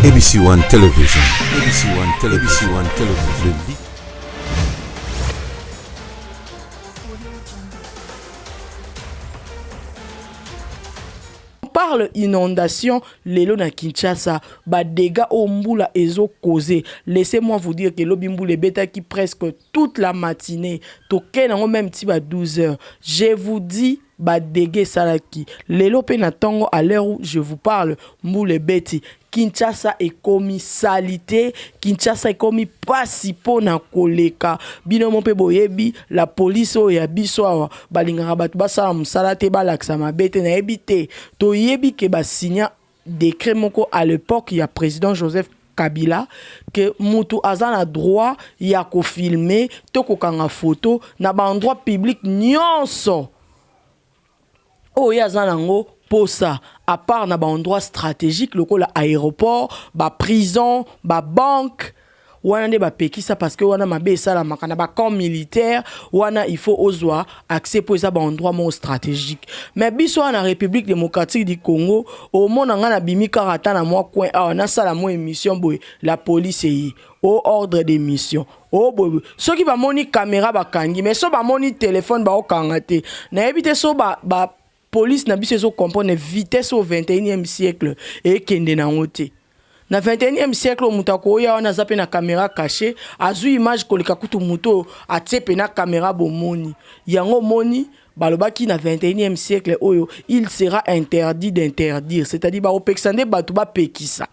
ABC One Television. ABC One Television. ABC One Television. Parle inondation, lelo na Kinshasa, ba dégâts au Mbula ezo causé. Laissez-moi vous dire que l'Obimboule bêta qui presque toute la matinée, token en même petit à 12 heures. Je vous dis, ba dégâts salaki. Lelo penatongo à l'heure où je vous parle, Mboule beti. Kinshasa est commis salité, Kinshasa est commis pasipo na koleka. Bino mon pe boyebi, la police o ya biso awa, balingaka batu basala musala te balakisa mabete na ebite. To yebi ke ba signa décret moko à l'époque, il y a président Joseph Kabila que mutu azana droit ya ko filmer, to ko kanga photo na ba endroit public nyonso. Oh ya zanango pour ça, à part na ba endroit stratégique, lokola aéroport, ba prison, ba banque, wana de ba pekisa parce que wana mabe sala makana ba camp militaire, wana il faut ozwa accès pour ça ba endroit mo stratégique. Mais biso na République démocratique du Congo, au monde nga na bimi karata na moi coin a na sala mo émission boy, la police yi au ordre des missions. Oh boy, ceux qui va moni caméra ba kangi, mais so ba moni téléphone ba o kangate. Na éviter so ba police n'a pas comprendre vitesse au 21e siècle et kende na ngote. Na 21e siècle mutako ya wana zape na caméra cachée, azu image koleka kutu muto atsepe na caméra bomoni. Yango moni balobaki na 21e siècle oyo, il sera interdit d'interdire, c'est-à-dire ba opexande batu ba pekisa.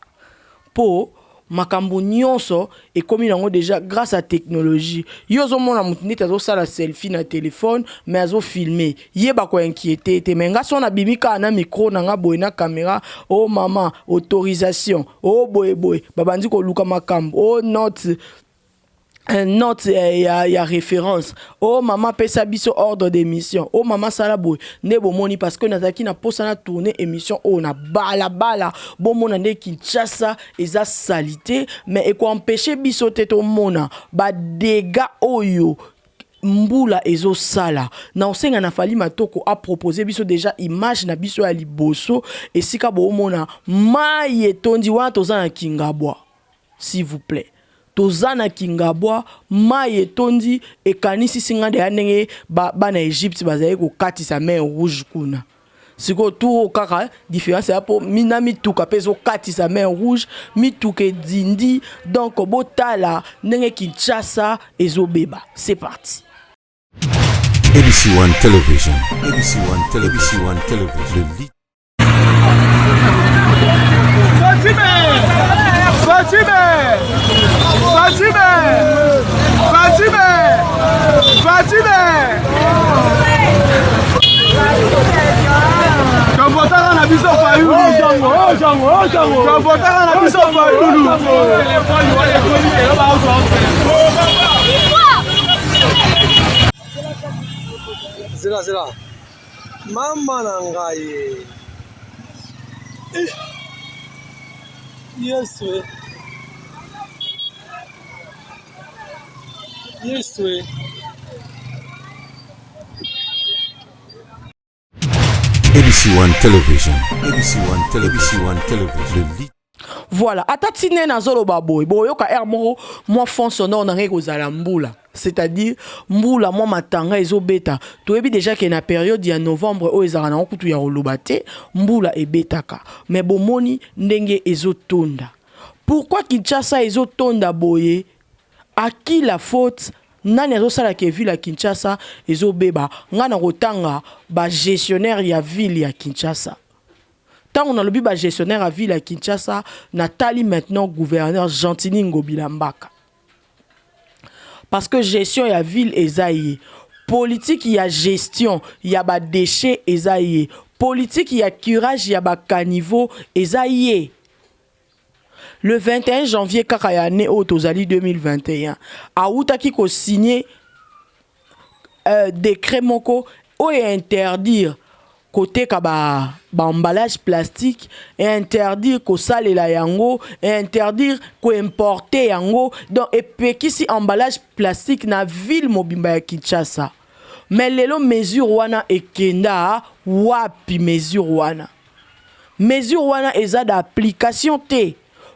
Po makambo nyonso et comme nango déjà grâce à technologie yozo mona mutini tazo sala selfie na téléphone mais azo filmer yeba ko inquiéter te menga sona bimika na micro na nga boy na caméra oh maman autorisation oh boy babandi ko luka makambo oh note note ya référence oh maman pesa biso ordre d'émission oh maman sala boy ne bomoni parce que nazaki na posa na tourner émission oh na bala bon mona nde Kinshasa eza salité mais et ko empêcher biso teto mona ba dégâts oyo Mbula ezo sala na osenga na fali matoko a proposé biso déjà image na biso ya liboso et sika bo mona mai etondi wana tozana Kingabwa s'il vous plaît tozana Kingabwa mai etondi ekanisi singa de anenge ba na Egypte bazaye ko katisa mer rouge kuna siko tout kaka différence ya po minami tuka peso katisa mer rouge mituke dindi donc botala ndenge Kinshasa ezobeba c'est parti. ABC One Television. ABC One Television. ABC One Television. Kabotaka na biso fa yulu jango. Kabotaka na biso fa yulu. Zira. Mama na ngai. Yes. ABC One Television. ABC One Television. ABC One Television. Voilà, atatine na zolo baboy, boyoka moko moi fond sonore na ngeko zala Mbula. C'est-à-dire Mbula moi matanga ezobeta. Toyebi déjà que na période ya novembre o ezara na okutu ya olobate, Mbula ebetaka. Mais bomoni ndenge ezotonda. Pourquoi Kinshasa ezotonda boye? À qui la faute? Nani azosala ke ville ya Kinshasa ezobeba. Ngana kotanga ba gestionnaire ya ville ya Kinshasa. Tant on a le but gestionnaire à ville à Kinshasa, Nathalie maintenant gouverneur Gentini Ngobila Mbaka. Parce que gestion ya ville ezaïe, politique ya gestion, ya ba déchets ezaïe, politique ya curage ya ba caniveau ezaïe. Le 21 janvier kakayane au Tozali 2021, Aouta qui ko signé décret moko o interdire côté kaba emballage plastique et interdire ko salela yango et interdire ko importer yango donc et pekisi emballage plastique na ville mobimba ya Kinshasa. Mais lelo mesure wana ekenda wapi mesure wana eza d'application te.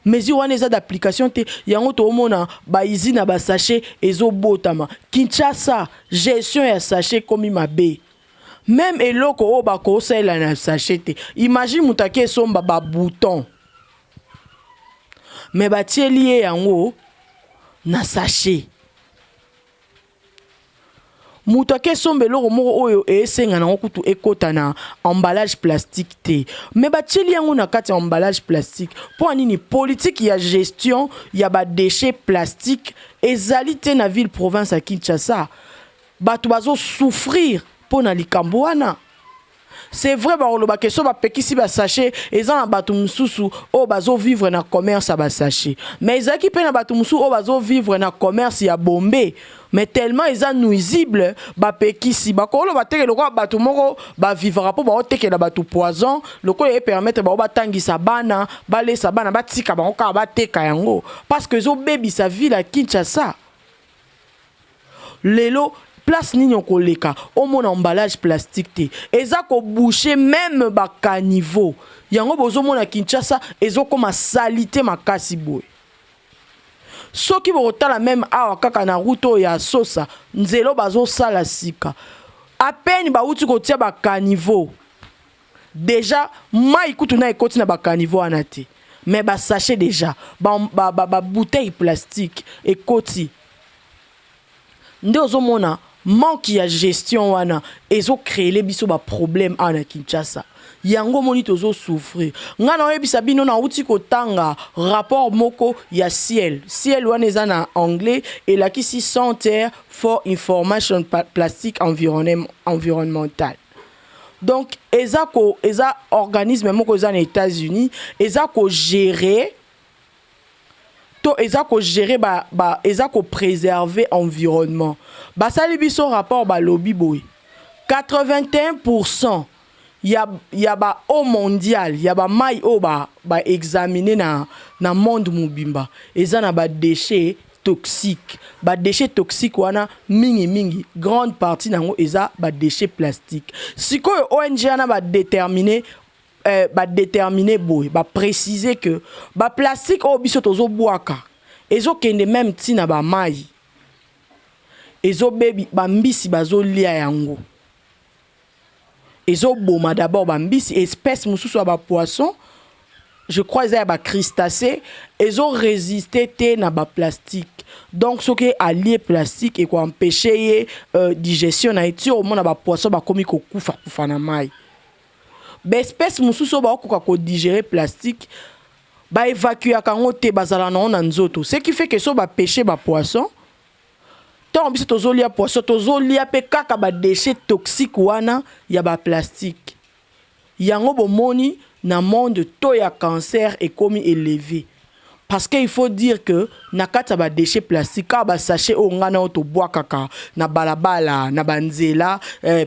mesure wana eza d'application te yango toomona baizine ba sachet ezobotama. Kinshasa gestion ya sachet komi mabe. Même eloko o bakosala na sachet te. Imagine mutake somba ba bouton. Mais batie lié yango na sachet. Mutake sombe eloko moko oyo esenga na kutu ekota na emballage plastique te. Mais batie li yango na kati emballage plastique. Po nini politique ya gestion ya ba déchets plastique ezali te na ville province à Kinshasa. Batu bazo souffrir pour na likambo wana. C'est vrai ba question ba pekisi ba sachet eza na batu mususu o bazo vivre na commerce ba sachet. Mais ezaki pe na batu mususu o bazo vivre na commerce ya bombe. Mais tellement eza nuisible ba pekisi ba kolo ba teke loko batu moko ba vivra po ba teke na batu poison loko e permettre ba tangisa bana ba lesa bana ba tika ba ka ba teka yango parce que zo baby sa ville à Kinshasa. Lelo place nini koleka au mon emballage plastique te eza ko boucher même ba caniveau yango bozo mona Kinshasa ezo koma salité makasi boy soki botala même awa kaka na route ya sosa nzelo bazo sala sika à peine ba uti ko tia ba caniveau déjà mai kutu na ekoti na ba caniveau anate mais ba sachet déjà ba bouteille plastique ekoti nde ozo mona manque ya gestion wana ezo créer les biso ba problème ana Kinshasa yango moni tozo souffrir ngana oyebisa bino na uti ko tanga rapport moko ya ciel wana eza na anglais et la kisi Center for Information Plastic Environmental. Donc eza organisme moko eza na États-Unis eza ko gérer eza ko gérer eza ko préserver environnement. Basali biso rapport ba lobby boy 81% ya ba eau mondial ya ba mai o ba examiner na monde mobimba eza na ba déchets toxiques wana mingi grande partie nango eza ba déchets plastiques sikoyo ONG ana ba déterminer boy ba préciser que ba plastique o biso tozo boaka ezo kende même tina ba mai ezo baby ba mbisi bazo lia yango ezo boma d'abord ba mbisi espèce mususu ba poisson je crois eza ba crustacés ezo résister te na ba plastique donc ce qui allié plastique et ko empêcher digestion na eti au mona ba poisson ba komi ko kufa na mai ba espèce mususu ba ko ko digérer plastique ba évacuer kango te bazala na nzoto ce qui fait que so ba pêcher ba poisson tant biso tozolia poisson tozolia pe kaka ba déchets toxiques wana ya ba plastique yango bomoni na monde to ya cancer est comme élevé parce qu'il faut dire que na kata ba déchets plastiques ba sachet o ngana o to bois kaka na balabala na banzela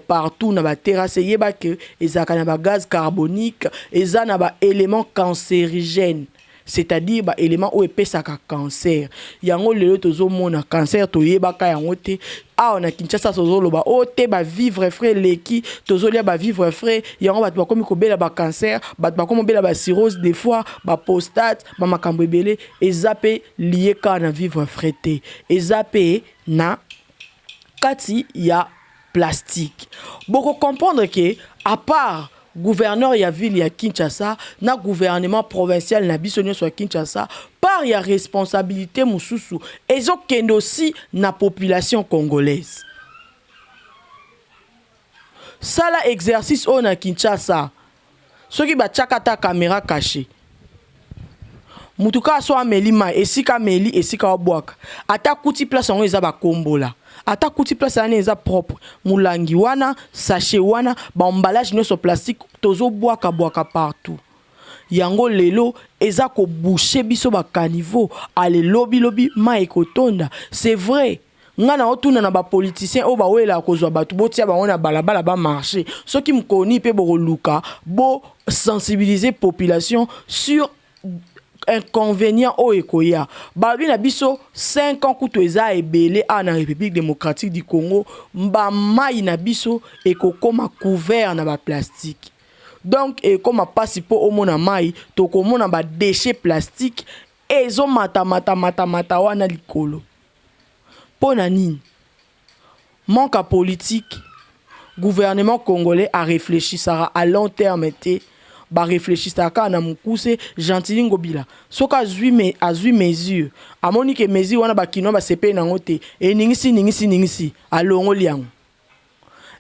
partout na ba terrasse yeba que ezaka na ba gaz carbonique eza na ba éléments cancérigènes c'est-à-dire ba élément o epesaka cancer yango lelo tozomona cancer toyebaka yango te a on a Kinshasa tozoloba o te ba vivre frais leki tozolia ba vivre frais yango bat ba komi ko bela ba cancer bat ba komi bela ba cirrhose des fois ba prostate ba makambo ebele ezape lié ka na vivre frais te ezape na kati ya plastique boko comprendre que à part gouverneur ya ville ya Kinshasa na gouvernement provincial na biso nyonso ya Kinshasa par ya responsabilité mususu ezo kende aussi na population congolaise sala exercice on na Kinshasa soki ba chakata caméra cachée mutuka so ameli ma esika meli esika obwaka ata kuti place on eza ba kombola ata kuti place ane eza propre mulangi wana sachet wana ba emballage nyonso plastique tozo boaka partout yango lelo eza ko boucher biso ba caniveau ale lobi ma ekotonda c'est vrai ngana otuna na ba politicien o ba wela kozwa batu botia ba ona balabala ba marcher soki mkoni pe bo luka bo sensibiliser population sur inconvénient o ekoya babi na biso 5 ans kutu eza ebele na République démocratique du Congo mba mai na biso ekokoma couvert na ba plastique donc et comme pasi po omona mai to komona ba déchets plastiques ezo mata wana likolo. Pona nini? Manque à politique. Gouvernement congolais a réfléchi ça à long terme été. Ba réfléchir ça ka na mukuse Gentili Ngobila. Soka azui mesure. Amoni ke mesure wana ba kino ba sepe na ngote. E ningisi alongo liango.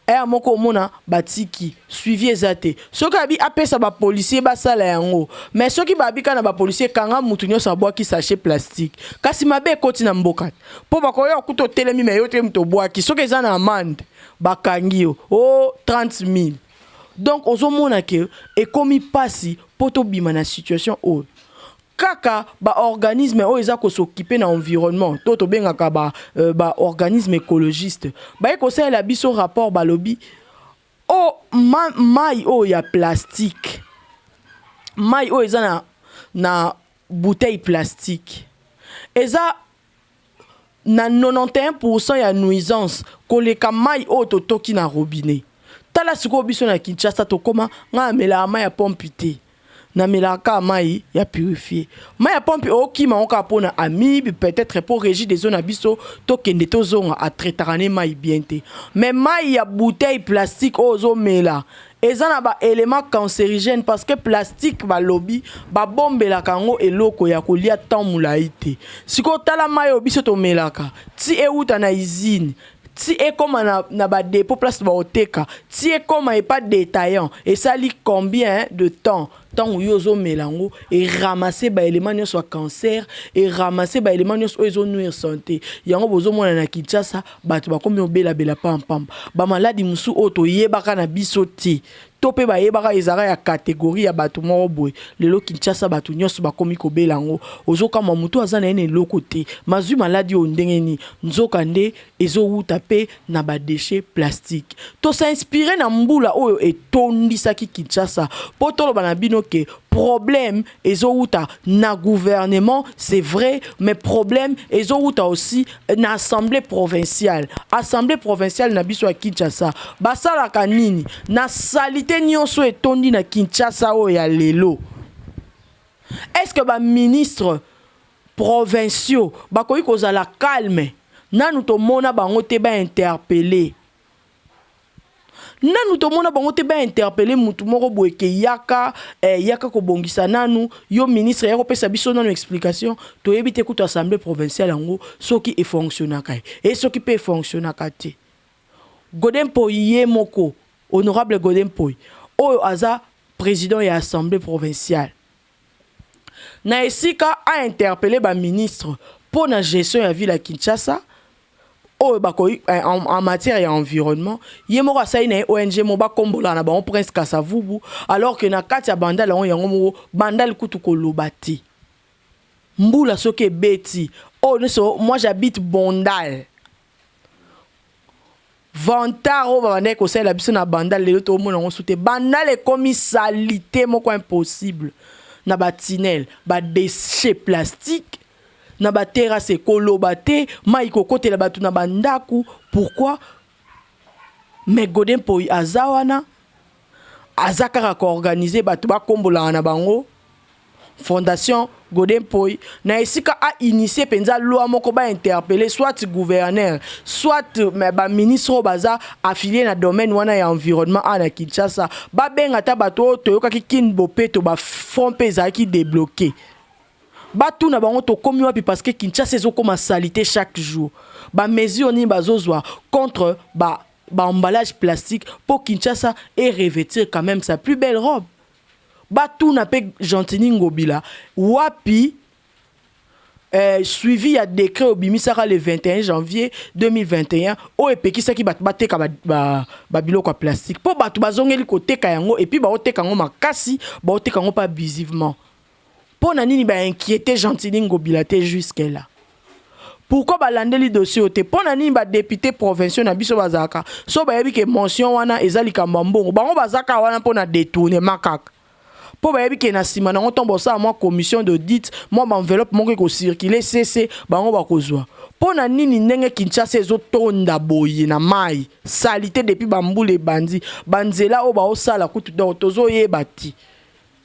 E amoko mona batiki suivi ezate. Soka bi apesa ba policier ba sala yango. Mais soki ba bika na ba policier kanga mutu nyoso abwaki sachet plastique. Kasi mabe koti na mboka. Po ba koyo kuto telemi me yote muto bwaki. Soki eza na amende bakangi yo. Oh 30 000. Donc ozomona ke ekomi pasi poto bima na situation o. Kaka ba organisme o eza ko s'occuper na environnement. Toto bengaka ba organisme écologiste. Ba ekosala la biso rapport ba lobby. O mai o ya plastique. Mai o eza na bouteille plastique. Eza na 91% ya nuisance koleka mai o to toki na robinet. Tala siko biso na Kinshasa to koma nga mela mai ya pompe te. Na mela ka mai ya purifier. Mai ya pompe okima onka pona amibe peut-être pour régir des zones abiso to kende to zonga a traitarané mai bien te. Mais mai ya bouteille plastique ozo mela. Eza na ba élément cancérigène parce que plastique ba lobby ba bombe la kango eloko ya kolia tant mulaite. Siko tala mai obiso to melaka. Ti e uta na usine. Si est comme na ba dépôt place ba oteka, si est comme est pas détaillant et ça lit combien de temps tant où yozo melango et ramasser ba élément soit cancer et ramasser ba élément soit nuire santé yango bozo mona na Kinshasa ba tu ba komi obela pam ba maladi musu oto yebaka na bisoti topé ba yebaka ezara ya catégorie ya batu moko boy lelo Kinshasa batu nyonso bakomi kobela ngo ozoka mamutu azana ene lokote mazui maladi o ndengeni nzoka nde ezo utape na ba déchets plastique to s'inspirer na mbula oyo etondisaki Kinshasa potolo bana bino que problème ezouta na gouvernement c'est vrai mais problème ezouta aussi na assemblée provinciale na biso ya Kinshasa basala kanini na salité nyonso etondi na Kinshasa o ya lelo. Est-ce que ba ministre provinciaux bakoyi kozala calme nanu to mona bango te ba interpeller nanu to mona bango te ba interpeller mutu moko boyeke yaka ko bongisa nanu yo ministre ya ko pesa biso nanu explication to yebite kuto assemblée provinciale ngo soki e fonctionnaka et soki pe fonctionnaka te. Godin Poye moko honorable Godin Poye oyo aza président ya assemblée provinciale na esika a interpeller ba ministre pour la gestion ya ville à Kinshasa. Oh, en matière et environnement, yemora saine ONG moba kombola na ba prince Kasavubu alors que na kati ya bandal on yango bandal kutuko lobati. Mbula soke beti. Oh so moi j'habite Bondal. Vantaro ba ko sala biso na bandal le to mona on soute bandal est comme salité moko impossible. Na ba tinel, ba déchets plastiques. Na ba terrasse kolobate maiko kote la batu na bandaku. Pourquoi? Mais Godin Poye azawana azakara ko organiser batu ba kombola na bango fondation Godin Poye na esika a initié penza loi moko ba interpeller soit gouverneur soit ba ministre baza affilié na domaine wana ya environnement na Kinshasa ba benga ta bato to yokaki kinbope to ba fond peza ki débloquer. Batu na bango to komi wapi parce que Kinshasa ezo koma salité chaque jour. Ba mesure ni bazozwa contre ba emballage plastique pour Kinshasa et revêtir quand même sa plus belle robe. Batu na pe Gentili Ngobila wapi suivi ya décret obimisaka le 21 janvier 2021 o epekisa ki bateka ba biloko plastique po batu bazongeli koteka yango et puis ba oteka yango makasi ba oteka yango pas abusivement. Pour nani ba inquiéter Gentili Ngobila te jusque là. Pourquoi ba landeli dossier te pour nani ba député provincial na biso bazaka so ba yebi ke mention wana ezali kambambongo bango bazaka wana pour na détourner makaka. Pour ba yebi ke na sima na ngotombo sa moi commission d'audit moi enveloppe moko ko circuler CC bango ba kozwa. Pour nani ndenge Kinshasa ezo tonda boye na mai salité depuis bambule bandi banzela o ba osala kutu do tozo yebati.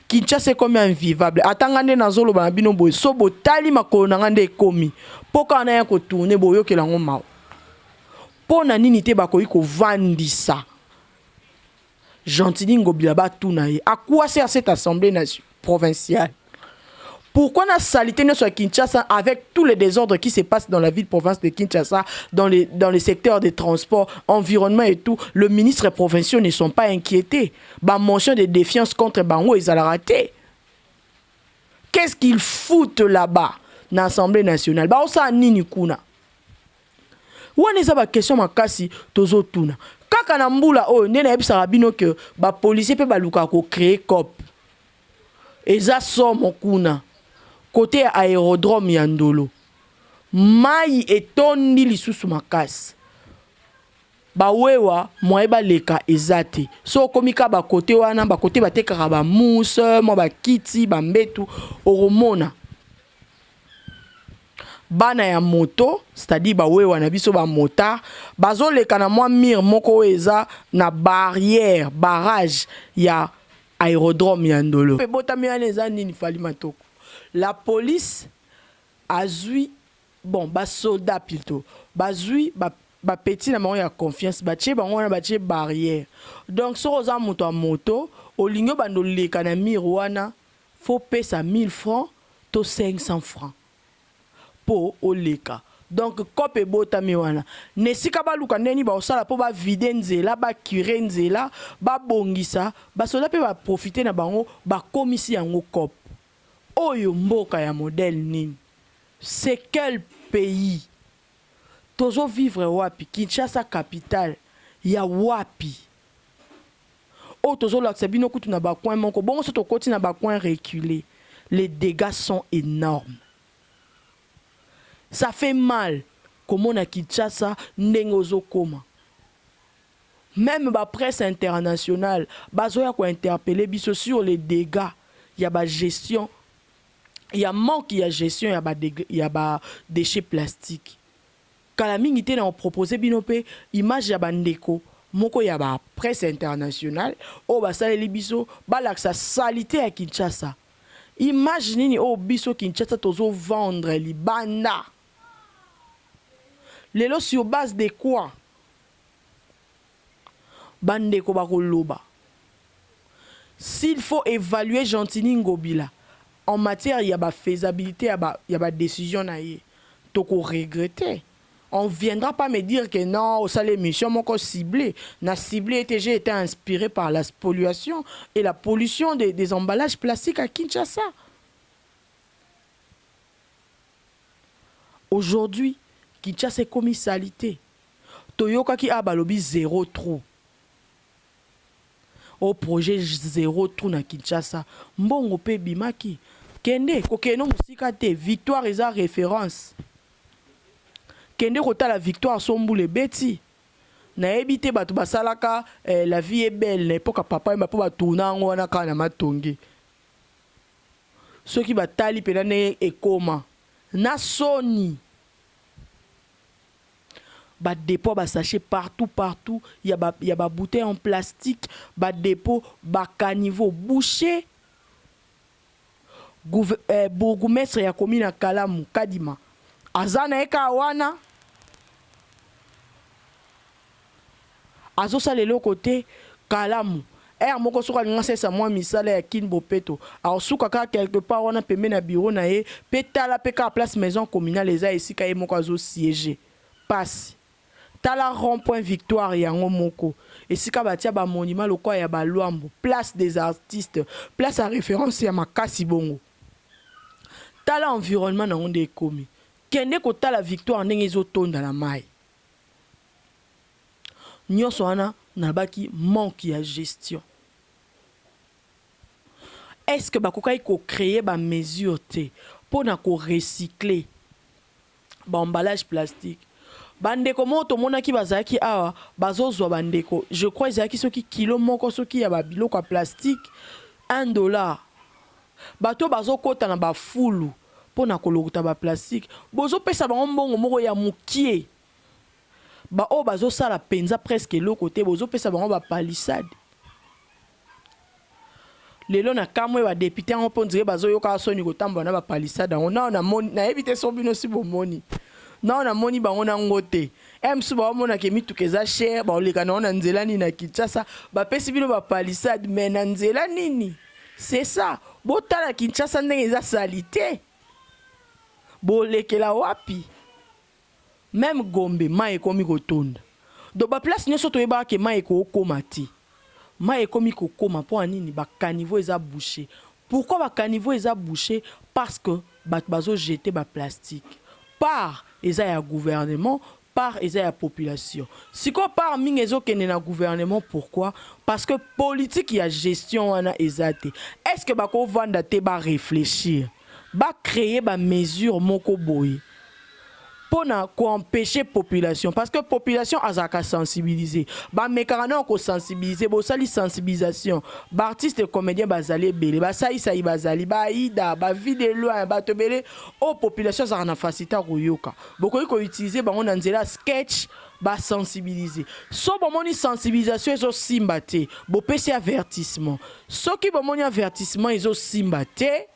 Kinshasa comme invivable. Atangande na zolo ba bino boy so botali makolo na ngande ekomi. Poka na ya ko tourner boyo ke lango mawo. Pona nini te bakoyi ko vandisa. Gentili Ngobila ba tuna ye. À quoi sert cette assemblée provinciale? Pourquoi la salité ne soit Kinshasa avec tous les désordres qui se passent dans la ville-province de Kinshasa, dans les secteurs des transports, environnement et tout, le ministre et provinciaux ne sont pas inquiétés. Bah, mention de défiance contre Bango et Zalarate. Qu'est-ce qu'ils foutent là-bas dans l'Assemblée nationale? Bah, on s'en nini kuna. Ou on est à question makasi tozo tuna. Kaka na mbula o nena ebisa rabino que ba policier pe ba luka ko créer cop. Eza somo kuna. Côté aérodrome Yandolo. Mai etondi lisusu makasi. Ba wewa moeba leka ezate. So komika ba côté wana ba côté ba tekaka ba mousse, mo ba kiti, ba mbetu oromona. Bana ya moto, c'est-à-dire ba wewa na biso ba motard, bazo leka na mwa mire moko eza na barrière, barrage ya aérodrome Yandolo. Pe botami wana eza nini fali matoko. La police a zui, bon, bas soldat plutôt, bas zui, bas petit na ya confiance, bas tché, bas on a tché barrière. Donc, sur aux moto à moto, au ligno bando le kanami wana, faut payer ça 1000 francs, to 500 francs. Pour au leka. Donc, kope bota miwana. Nesika ba luka neni ba osala po ba vide nzela, ba kire nzela, ba bongisa, ba soldat pe ba profiter na bango, ba komisi yango kope. Oyo mboka ya modèle nini? C'est quel pays? Tozo vivre wapi? Kinshasa capitale ya wapi? O tozo l'aksabino kutu na bakouin monko. Bon, soto koti na bakouin reculé. Les dégâts sont énormes. Ça fait mal. Comment na Kinshasa nengozo koma. Même la presse internationale, bazoya ko interpeller biso sur les dégâts. Il y a ba gestion. Il y a manque, il y a gestion, il y a déchets plastiques. Quand la mingi n'a proposé binope image ya bandeko, moko ya ba presse internationale, o ba sale biso, ba la sa salité à Kinshasa. Image nini o biso Kinshasa tozo vendre li banda. Lelo sur base de quoi? Bandeko ba koloba. S'il faut évaluer Gentili Ngobila en matière, il y a la faisabilité, il y a la décision. Donc, on regrette. On ne viendra pas me dire que non, ça l'émission m'a ciblé. La ciblé j'ai été inspiré par la pollution et la pollution des emballages plastiques à Kinshasa. Aujourd'hui, Kinshasa est comme salité. Toyoka qui a balobi zéro trou. Au projet zéro trou na Kinshasa. Mbongo pe bimaki. Kende, kokeno musika te, victoire eza référence. Kende kota la victoire sombule beti. Na ebite batu basalaka la vie est belle, na époque papa et papa tourna ngona kana matongi. Ceux qui batali penane ekoma. Na soni. Ba dépôt ba sachet partout, il y a ba bouteille en plastique, ba dépôt, ba caniveau bouché. Bourgmestre ya commune Kalamu Kadima. Azana eka wana. Azo sale le côté Kalamu. Moko soka ngase sa moi misala ya Kinbo Peto. Alors souka ka quelque part wana pembe na bureau na ye, petala peka place maison communale eza esika ye moko azo siéger. Passe. Tala rond-point Victoire yango moko. Esika batia ba monument lokwa ya ba Luambo, place des artistes, place à référence ya makasi bongo. Tala environnement na onde ekomi. Kende ko tala Victoire ndenge ezotonda na mai. Nyonso wana na baki manque ya gestion. Est-ce que bakokai ko créer ba mesure te pour na ko recycler ba emballage plastique? Bandeko moto monaki bazaki awa bazozwa bandeko. Je crois ezaki soki kilo moko soki ya ba biloko plastique $1. Bato bazokota na ba fulu pona kolokota ba plastique. Bozo pesa bango mbongo moko ya mukie. Ba o bazo sala penza presque l'autre côté bozo pesa bango ba palissade. lelo na kamwe ba député en pondire bazo yoka soni ko tambo na ba palissade on a moni na éviter so bino si bomoni na on a moni ba on a ngote emsu ba mona ke mitu keza cher ba oleka na on nzela ni na Kinshasa ba pesi bino ba palissade mais na nzela nini c'est ça botala Kinshasa ndenge za salité bolekela wapi même Gombe mai komi kotonda do ba place nyoso to yeba ke mai ko komati mai komi ko koma po anini ba caniveau eza bouché. Pourquoi ba caniveau eza bouché? Parce que ba bazo jeter ba plastique par eza ya gouvernement par eza ya population. Si ko par mingi ezo kene na gouvernement, pourquoi? Parce que politique ya gestion wana ezate. Est-ce que ba ko vanda te ba réfléchir ba créer ba mesure moko boye pour empêcher population parce que population azaka sensibiliser ba mekarana ko sensibiliser bo sali sensibilisation ba artiste et comédien bazali belé ba saïsa bazali ba ida ba vidéo ba tobelé o population za na facilité koyoka boko ko utiliser ba on nzela sketch ba sensibiliser so bo moni sensibilisation ezo simbate bo pesi avertissement so ki bo moni avertissement ezo simbate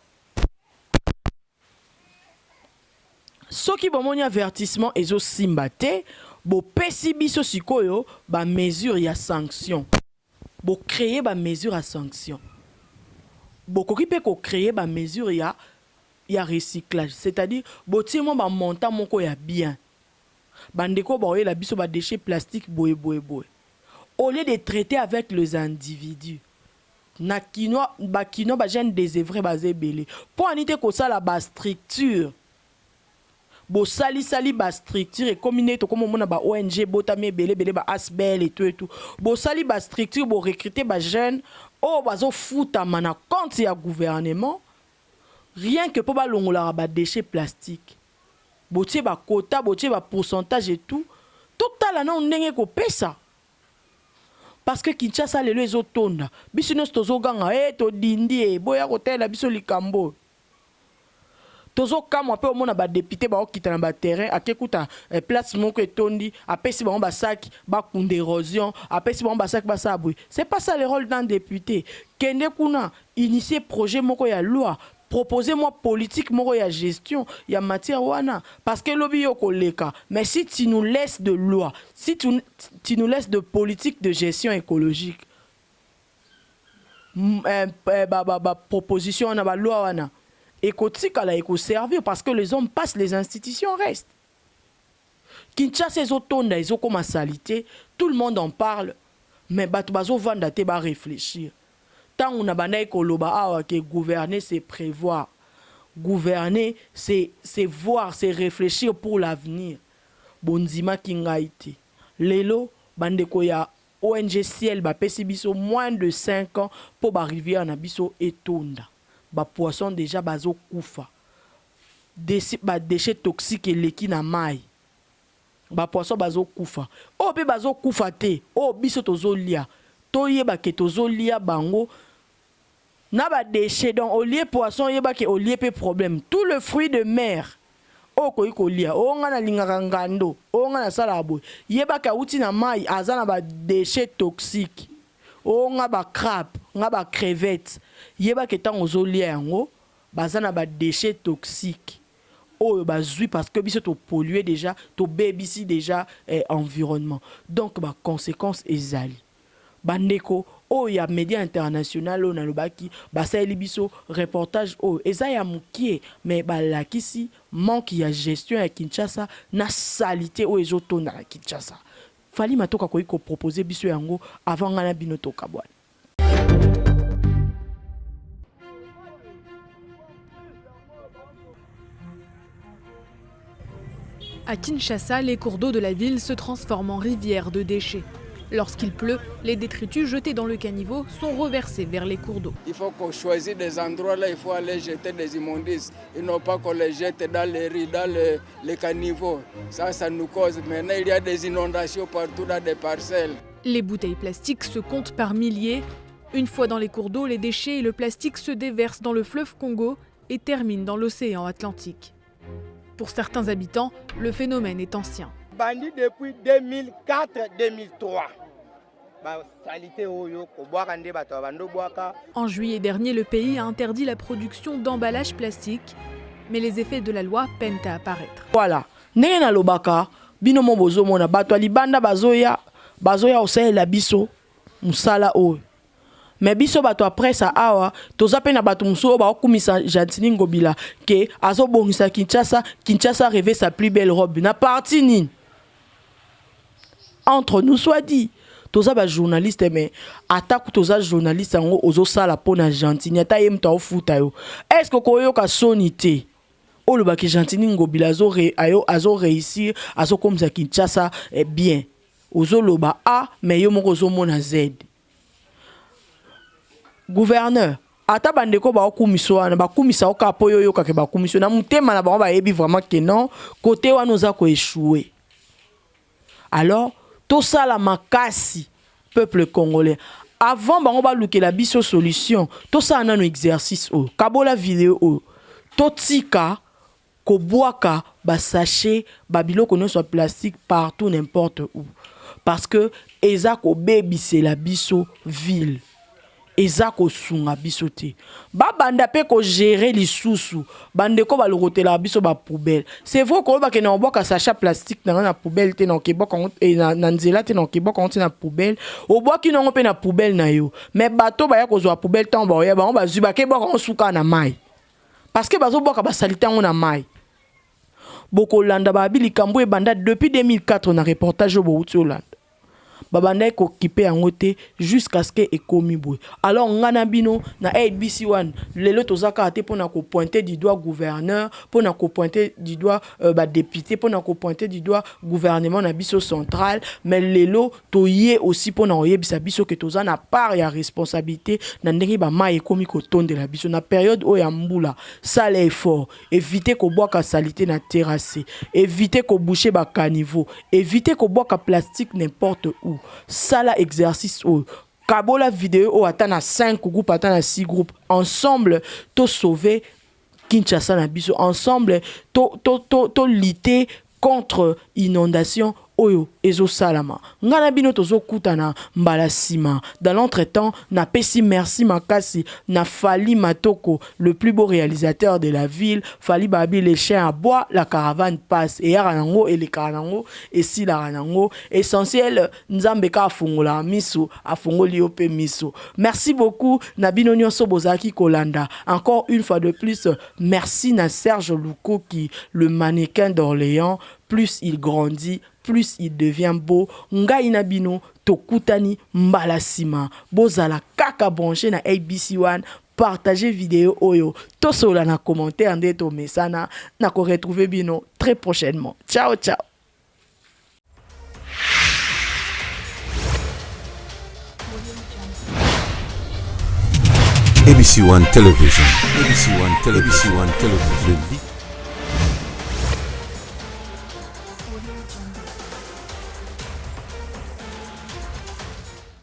soki bomoni avertissement ezo simbate bo pesi biso sikoyo ba mesure ya sanction bo créer ba mesure à sanction bo koki pe ko créer ba mesure ya recyclage c'est-à-dire bo timo ba montant moko ya bien bandeko ba oyela biso ba déchets plastiques boye au lieu de traiter avec les individus na kino ba jeune désœuvré basé belé pour anité ko ça la ba structure bo sali ba structure et combiné to comme on a ba ONG botame belé ba asbel et tout bo sali ba structure bo recruter ba jeune o bazo futa mana compte ya gouvernement rien que pour ba longola ba déchets plastiques bo tie ba quota bo tie ba pourcentage et tout la na ndenge ko pesa parce que Kinshasa lelo ezotonda biso nyonso tozoganga to dindi boya kotela biso likambo tozo kamwa pe omona ba député ba okita na ba terrain akekuta place moko etondi apesi ba ba sac ba kunde érosion apesi ba sac ba sabui c'est pas ça le rôle d'un député kende kuna initier projet moko ya loi proposer moi politique moko ya gestion ya matière wana parce que lobby yo koleka mais si tu nous laisses de loi si tu nous laisses de politique de gestion écologique proposition na ba loi wana écotique à servir parce que les hommes passent, les institutions restent. Kinshasa ezotonda ezokoma salité, tout le monde en parle, mais bato bazo vanda te ba réfléchir. Tant on a banda ekoloba awa que gouverner c'est prévoir. Gouverner c'est voir, c'est réfléchir pour l'avenir. Bonzima kingaite. Lelo bandeko ya ONG Ciel ba pesi biso moins de 5 ans pour arriver à biso etonda. Ba poisson déjà bazo kufa déchets toxiques et leki na mai ba poisson bazo kufa o pe bazo kufa te o biso tozolia toyeba ke tozolia bango na ba déchets donc au lieu poisson yeba ke au lieu pe problème tout le fruit de mer o ko ikolia o nga na lingaka ngando o nga na salabo yeba ka uti na mai azana ba déchets toxiques o nga ba crabe nga ba crevette yeba ke tant ozolia yango bazana ba déchets toxiques o bazui parce que biso to polluer déjà to bebisi déjà environnement donc ba conséquences ezali bandeko o ya média international o na lobaki basali biso reportage o ezaya mukie mais balakisi manque ya gestion ya Kinshasa na salité o ezotonda na Kinshasa fali matoka ko proposer biso yango avant ngana bino toka bwana. À Kinshasa, les cours d'eau de la ville se transforment en rivières de déchets. Lorsqu'il pleut, les détritus jetés dans le caniveau sont reversés vers les cours d'eau. Il faut qu'on choisisse des endroits là, il faut aller jeter des immondices. Et non pas qu'on les jette dans les riz, dans les caniveaux. Ça nous cause. Maintenant, il y a des inondations partout dans des parcelles. Les bouteilles plastiques se comptent par milliers. Une fois dans les cours d'eau, les déchets et le plastique se déversent dans le fleuve Congo et terminent dans l'océan Atlantique. Pour certains habitants, le phénomène est ancien. Bandit depuis 2004-2003. En juillet dernier, le pays a interdit la production d'emballages plastiques, mais les effets de la loi peinent à apparaître. Voilà. Ndenge na lobaka, bino mo bozomona bato libanda bazoya osalela biso musala oyo. Mais biso bato après ça awa, toza pe na bato muso ba okumisa Gentini Ngobila ke azobongisa Kinshasa rêver sa plus belle robe. Na parti nini? Entre nous soit dit. Toza ba journaliste mais attaque toza journaliste ngo ozo sala pona Gentini ata yem ta ofuta yo. Est-ce que koyoka sonité? O le baki Gentini Ngobila azo réussir azo comme ça Kinshasa est bien. Ozo loba A mais yo moko zo mona Z. Gouverneur ata bandeko ba okumiso wana ba kumisa okapo yo ka ke ba kumiso na mutema na ba yebi vraiment que non côté wana oza ko échouer. Alors tout ça la makasi peuple congolais avant bango ba luke la biso solution tout ça na no exercice o kabola vidéo o totika ko boaka ba sachet ba biloko no soit plastique partout n'importe où parce que eza ko baby c'est la biso ville eza ko sunga biso te ba banda pe ko gérer lisusu bande ko ba lorotela biso ba poubelle c'est vrai ko ba ke na boka sachet plastique na poubelle te na ke boka na nzela te na ke boka na poubelle o boki na pe na poubelle na yo mais bato ba ya ko zo poubelle tant ba ya ba zu ba ke boka on suka na mai parce que bazo boka ba salita on na mai boko landa ba bilikambo e banda depuis 2004 na reportage au Boutolanda babanda ko kipe yango te jusqu'à ce que ekomi boy. Alors ngana bino na ABC1 lelo tozaka ate pona ko pointer du doigt gouverneur, pona ko pointer du doigt ba député, pona ko pointer du doigt gouvernement na biso central, mais lelo toyé aussi pona oyebisa biso que toza na part ya responsabilité na ndenge ba mai ekomi ko tonde la biso na période o ya mbula. Ça l'effort, éviter ko boire ka salité na terrasse, éviter ko boucher ba caniveau, éviter ko boire ka plastique n'importe où. Ça la exercice au kabola vidéo au atteint à 5 groupes atteint à 6 groupes ensemble to sauver Kinshasa na biso ensemble to lutter contre inondation oyo ezo salama ngana bino tozo kutana mbala sima dans l'entretemps na pesi merci makasi na Fali Matoko le plus beau réalisateur de la ville Fali babi les chiens à bois la caravane passe et yaranango et les caranango et si la ranango essentiel nzambe ka afungola miso afungoli ope miso. Merci beaucoup na bino nyonso bozaki kolanda encore une fois de plus merci na Serge Louko qui le mannequin d'Orléans. Plus il grandit, plus il devient beau. Ngai na bino tokutani mbala sima. Bozala kaka branché na ABC1. Partagez vidéo oyo. Tosola na commentaire ndeto mesana. Na ko retrouver bino très prochainement. Ciao ciao. ABC1 Television. ABC1 Television. ABC1 Television.